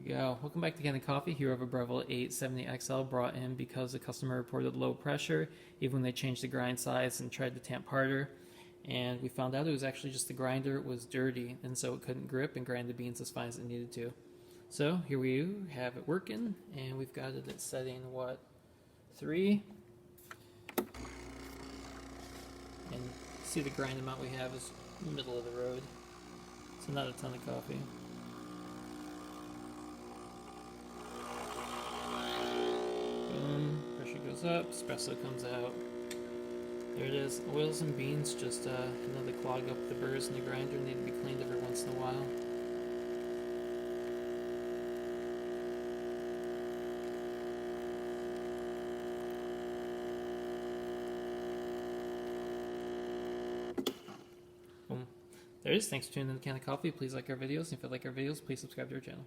we go. Welcome back to Kanen Coffee. Here we have a Breville 870XL brought in because the customer reported low pressure even when they changed the grind size and tried to tamp harder. And we found out it was actually just the grinder was dirty, and so it couldn't grip and grind the beans as fine as it needed to. So here we have it working, and we've got it at setting, 3? And see the grind amount we have is middle of the road, so not a ton of coffee. Pressure goes up, espresso comes out. There it is. Oils and beans just another clog up the burrs in the grinder, need to be cleaned every once in a while. Boom. There it is. Thanks for tuning in to Kanen Coffee. Please like our videos, and if you like our videos, please subscribe to our channel.